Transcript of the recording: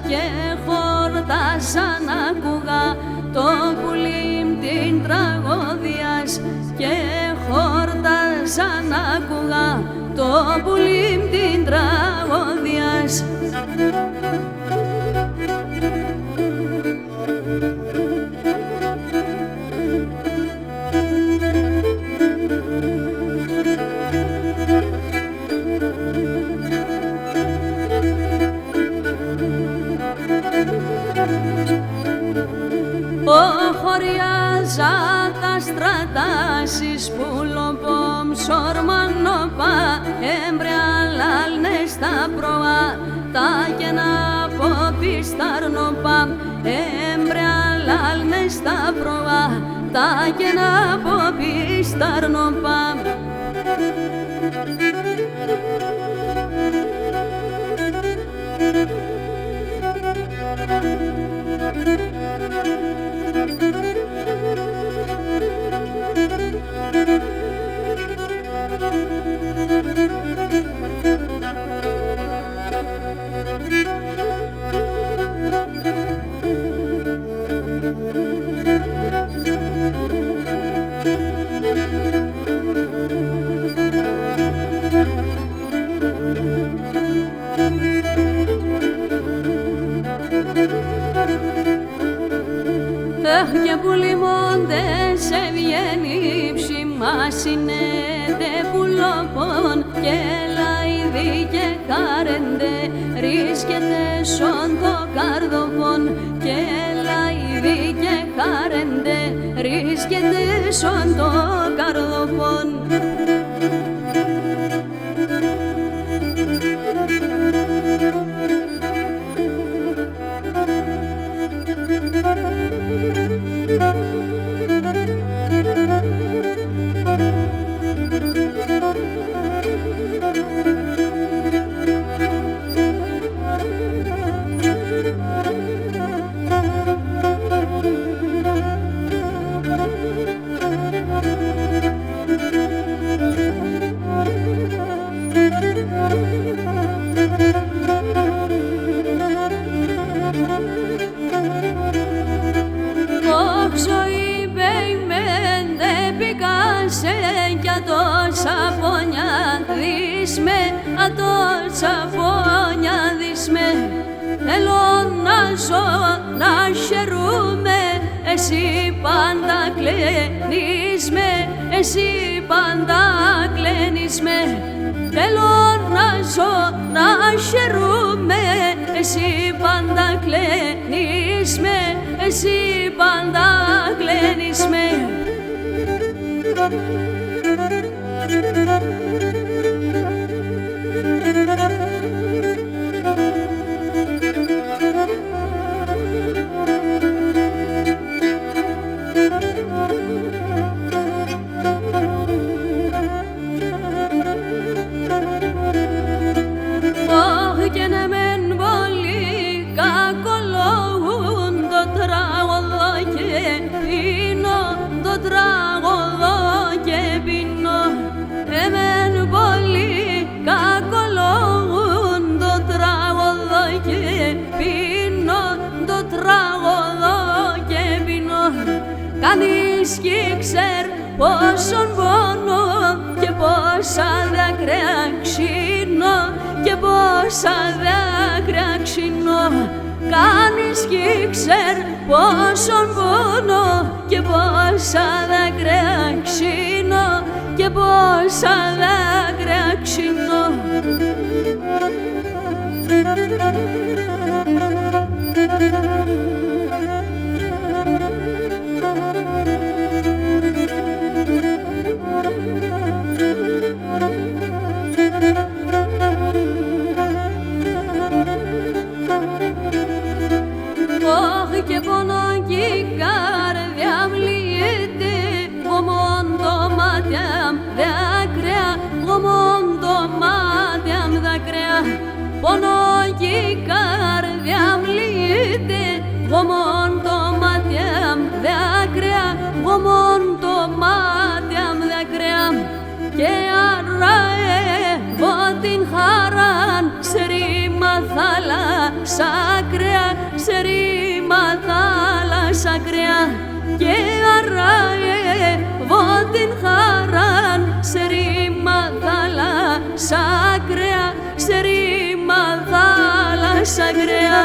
Και χόρτασα να ακούγα το πουλί την τραγωδίας. Και χόρτασα να ακούγα το πουλί την τραγωδίας. Χωριάζα τα στρατάσεις πουλοπομ σορμανοπά εμπρεαλάλνες τα προά τα κενά ποπισταρνοπά εμπρεαλάλνες τα προά τα κενά ποπισταρνοπά. Και που λιμώντες έβγαινε ψημά συνέτε πουλοπών και λαϊδί και χάρεντε ρίσκεται σον το καρδοπών και λαϊδί και χάρεντε ρίσκεται σον το καρδοπών. Τόσα πόνια δεις με, θέλω να ζω, να χαιρούμε, εσύ πάντα κλαίνεις με, εσύ πάντα κλαίνεις με. Θέλω να ζω, να χαιρούμε, εσύ πάντα κλαίνεις με, εσύ πάντα κλαίνεις με. Κανείς κι ξέρ πόσον πόνο και πόσα δάκρυα ξύνω και πόσα δάκρυα ξύνω. Κανείς κι ξέρ πόσον πόνο και πόσα δάκρυα ξύνω και πόσα δάκρυα ξύνω. και πόνο κι η καρδιά μου λύεται, γομώντο μάτια μου δάκρυα, γομώντο μάτια μου δάκρυα. Πόνο κι η καρδιά μου λύεται, γομώντο μάτια μου δάκρυα, γομώντο μάτια μου δάκρυα. Και αρραεύω την χαράν σε ρήμα θάλασσα ακραία, σε ρήμα θάλασσα ακραία. Και αρραεύω την χαράν σε ρήμα θάλασσα ακραία, σε ρήμα θάλασσα ακραία.